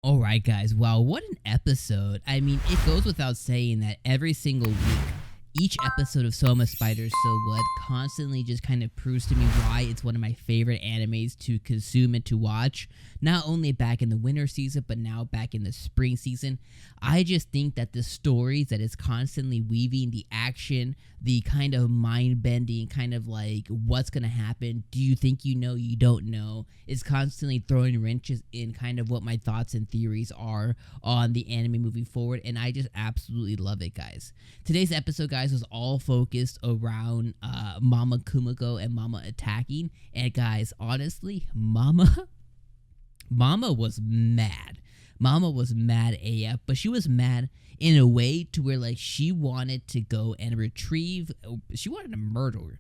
All right, guys. Wow, what an episode. I mean, it goes without saying that every single week, each episode of Soma Spider So What constantly just kind of proves to me why it's one of my favorite animes to consume and to watch. Not only back in the winter season, but now back in the spring season. I just think that the stories that is constantly weaving, the action, the kind of mind-bending, kind of like what's going to happen, do you think you know, you don't know, is constantly throwing wrenches in kind of what my thoughts and theories are on the anime moving forward, and I just absolutely love it, guys. Today's episode, guys, was all focused around Momma Kumoko and Momma attacking, and guys, honestly, Momma was mad. Momma was mad AF, but she was mad in a way to where like she wanted to go and retrieve, she wanted to murder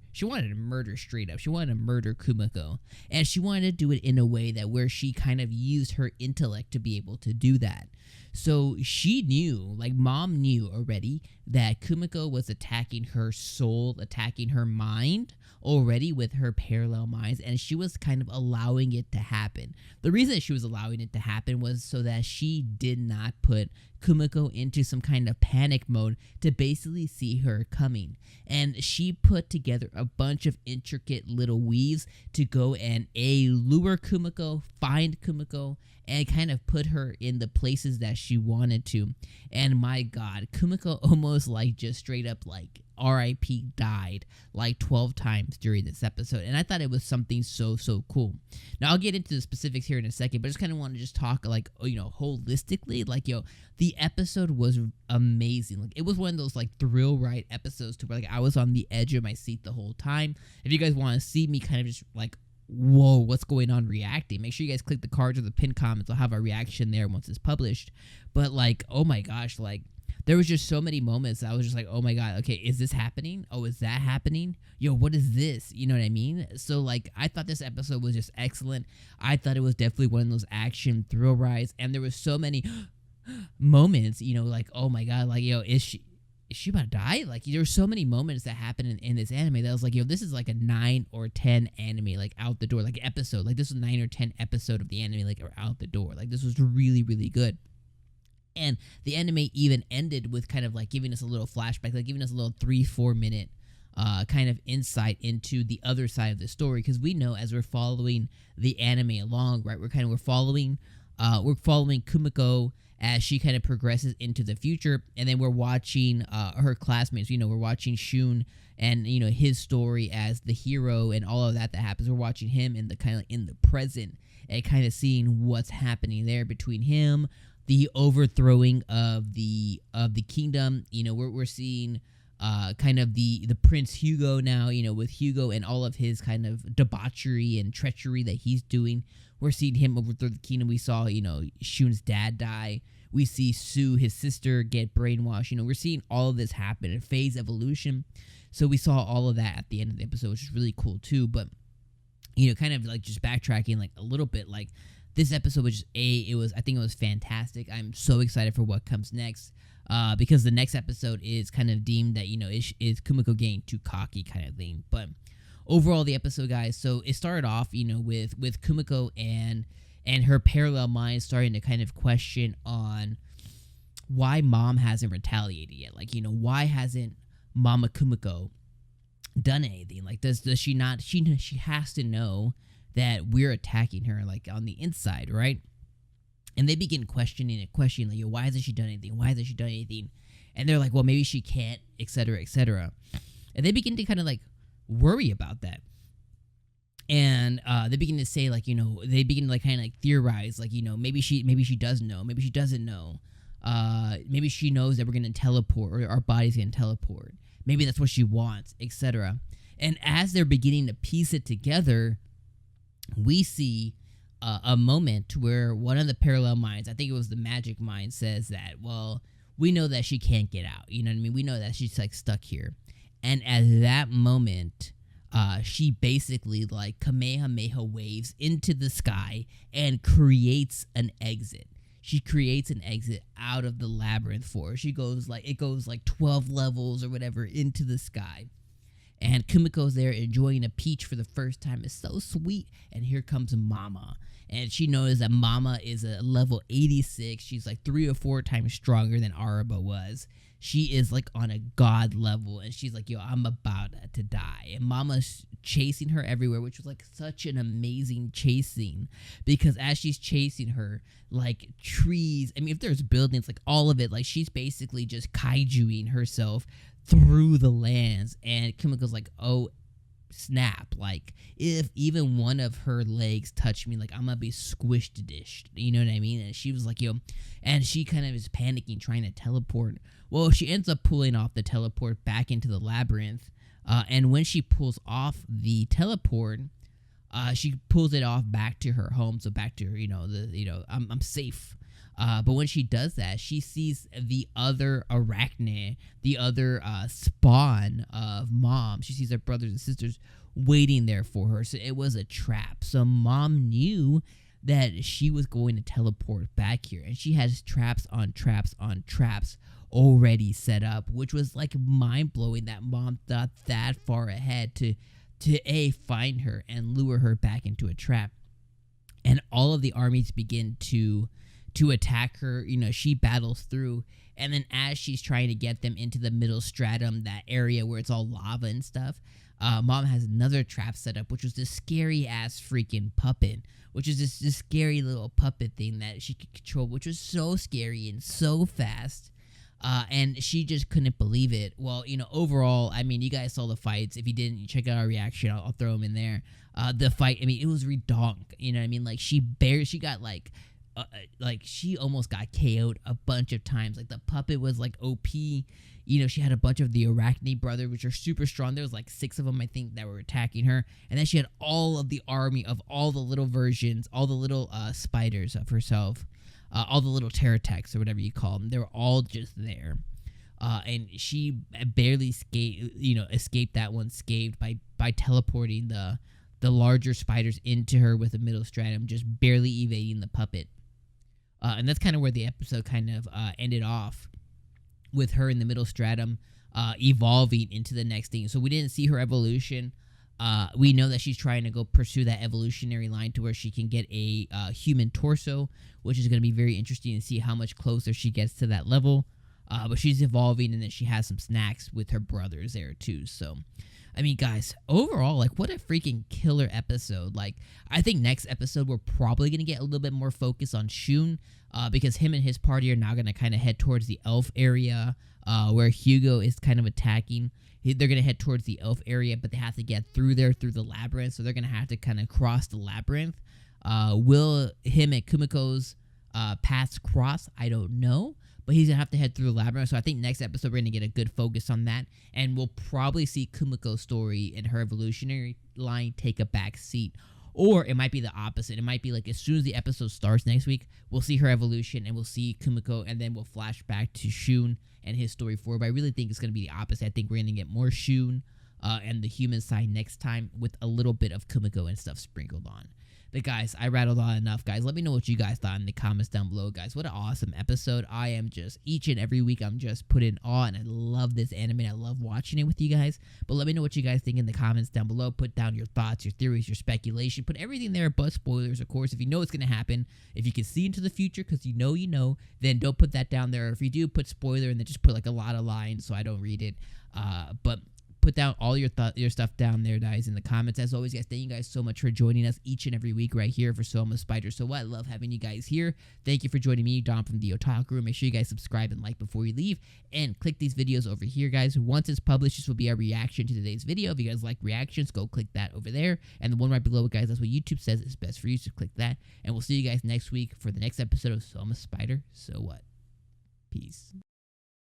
straight up. She wanted to murder Kumoko, and she wanted to do it in a way that where she kind of used her intellect to be able to do that. So she knew, like Mom knew already, that Kumiko was attacking her soul, attacking her mind already with her parallel minds, and she was kind of allowing it to happen. The reason she was allowing it to happen was so that she did not put Kumiko into some kind of panic mode to basically see her coming. And she put together a bunch of intricate little weaves to go and lure Kumiko, find Kumiko, and kind of put her in the places that she wanted to. And my god, Kumiko almost like just straight up like RIP died like 12 times during this episode, and I thought it was something so cool. Now I'll get into the specifics here in a second, but I just kind of want to just talk like, you know, holistically, like, the episode was amazing. Like, it was one of those like thrill ride episodes to where like I was on the edge of my seat the whole time. If you guys want to see me kind of just like, whoa, what's going on reacting, make sure you guys click the cards or the pinned comments. I'll have a reaction there once it's published. But like, oh my gosh, like there was just so many moments that I was just like, oh my god, okay, is this happening? Oh, is that happening? Yo, what is this? You know what I mean? So like, I thought this episode was just excellent. I thought it was definitely one of those action thrill rides, and there was so many moments, you know, like, oh my god, like, is she about to die? Like, there were so many moments that happened in this anime that I was like, this is like a 9 or 10 anime, like, out the door, like, episode. Like, this was 9 or 10 episode of the anime, like, out the door. Like, this was really, really good. And the anime even ended with kind of like giving us a little flashback, like giving us a little 3-4 minute kind of insight into the other side of the story. Because we know as we're following the anime along, right, we're following Kumiko as she kind of progresses into the future, and then we're watching her classmates. You know, we're watching Shun and, you know, his story as the hero and all of that happens. We're watching him in the kind of in the present and kind of seeing what's happening there between him, the overthrowing of the kingdom. You know, we're seeing kind of the Prince Hugo now, you know, with Hugo and all of his kind of debauchery and treachery that he's doing. We're seeing him overthrow the kingdom. We saw, you know, Shun's dad die. We see Sue, his sister, get brainwashed. You know, we're seeing all of this happen in phase evolution. So we saw all of that at the end of the episode, which is really cool too. But, you know, kind of like just backtracking like a little bit, like this episode was just I think it was fantastic. I'm so excited for what comes next. Because the next episode is kind of deemed that, you know, is Kumiko getting too cocky kind of thing. But overall, the episode, guys, so it started off, you know, with Kumiko and her parallel mind starting to kind of question on why Mom hasn't retaliated yet. Like, you know, why hasn't Momma Kumiko done anything? Like, does she not? She has to know that we're attacking her, like, on the inside, right? And they begin questioning, like, why hasn't she done anything? Why hasn't she done anything? And they're like, well, maybe she can't, etc., etc. And they begin to kind of like worry about that. And they begin to say, like, you know, they begin to like kind of like theorize, like, you know, maybe she does know, maybe she doesn't know. Maybe she knows that we're gonna teleport, or our body's gonna teleport. Maybe that's what she wants, etc. And as they're beginning to piece it together, we see a moment where one of the parallel minds, I think it was the magic mind, says that, well, we know that she can't get out. You know what I mean? We know that she's like stuck here. And at that moment, she basically like Kamehameha waves into the sky and creates an exit. She creates an exit out of the labyrinth for her. It goes like 12 levels or whatever into the sky. And Kumiko's there enjoying a peach for the first time. It's so sweet. And here comes Momma. And she knows that Momma is a level 86. She's like 3 or 4 times stronger than Araba was. She is like on a god level. And she's like, yo, I'm about to die. And Mama's chasing her everywhere, which was like such an amazing chase scene. Because as she's chasing her, like trees, I mean, if there's buildings, like all of it, like she's basically just kaijuing herself through the lands. And Kumiko's like, oh, snap, like if even one of her legs touch me, like I'm gonna be squished dished, you know what I mean? And she was like, yo, and she kind of is panicking trying to teleport. Well, she ends up pulling off the teleport back into the labyrinth, and when she pulls off the teleport, she pulls it off back to her home, so back to her, I'm safe. But when she does that, she sees the other arachne, the other spawn of Mom. She sees her brothers and sisters waiting there for her. So it was a trap. So Mom knew that she was going to teleport back here. And she has traps on traps on traps already set up, which was like mind-blowing that Mom thought that far ahead to find her and lure her back into a trap. And all of the armies begin to attack her. She battles through, and then as she's trying to get them into the middle stratum, that area where it's all lava and stuff, Mom has another trap set up, which was this scary ass freaking puppet, which is this scary little puppet thing that she could control, which was so scary and so fast. And she just couldn't believe it. Well, overall, I mean, you guys saw the fights. If you didn't, you check out our reaction. I'll throw them in there. The fight, I mean, it was redonk. You know what I mean? Like she got like she almost got KO'd a bunch of times. Like the puppet was like OP. She had a bunch of the Arachne brothers, which are super strong. There was like 6 of them, I think, that were attacking her. And then she had all of the army of all the little versions, all the little spiders of herself, all the little pterotex or whatever you call them. They were all just there. And she barely escaped that one scathed by teleporting the larger spiders into her with a middle stratum, just barely evading the puppet. And that's kind of where the episode kind of ended off, with her in the middle stratum evolving into the next thing. So we didn't see her evolution. We know that she's trying to go pursue that evolutionary line to where she can get a human torso, which is going to be very interesting to see how much closer she gets to that level. But she's evolving, and then she has some snacks with her brothers there too. So, I mean, guys, overall, like, what a freaking killer episode. Like, I think next episode we're probably going to get a little bit more focus on 𝐒𝐿, because him and his party are now going to kind of head towards the elf area, where 𝐒𝐻𝐭 is kind of attacking. They're going to head towards the elf area, but they have to get through the labyrinth, so they're going to have to kind of cross the labyrinth. Will him and Kumiko's paths cross? I don't know. But he's going to have to head through the labyrinth. So I think next episode we're going to get a good focus on that. And we'll probably see Kumiko's story and her evolutionary line take a back seat. Or it might be the opposite. It might be like as soon as the episode starts next week, we'll see her evolution and we'll see Kumiko. And then we'll flash back to 𝐒𝐿 and his story forward. But I really think it's going to be the opposite. I think we're going to get more 𝐒𝐿 and the human side next time, with a little bit of Kumiko and stuff sprinkled on. But guys, I rattled on enough, guys. Let me know what you guys thought in the comments down below, guys. What an awesome episode. I am just, each and every week, I'm just put in awe, and I love this anime. I love watching it with you guys. But let me know what you guys think in the comments down below. Put down your thoughts, your theories, your speculation. Put everything there but spoilers, of course. If you know it's going to happen, if you can see into the future because you know, then don't put that down there. Or if you do, put spoiler and then just put like a lot of lines so I don't read it. But put down all your stuff down there, guys, in the comments. As always, guys, thank you guys so much for joining us each and every week right here for 𝐿𝐼 So What. I love having you guys here. Thank you for joining me, Dom from the Otaku Room. Make sure you guys subscribe and like before you leave, and click these videos over here, guys. Once it's published, this will be our reaction to today's video. If you guys like reactions, go click that over there, and the one right below it, guys, that's what YouTube says is best for you, so click that. And we'll see you guys next week for the next episode of 𝐿𝐼 So What. Peace.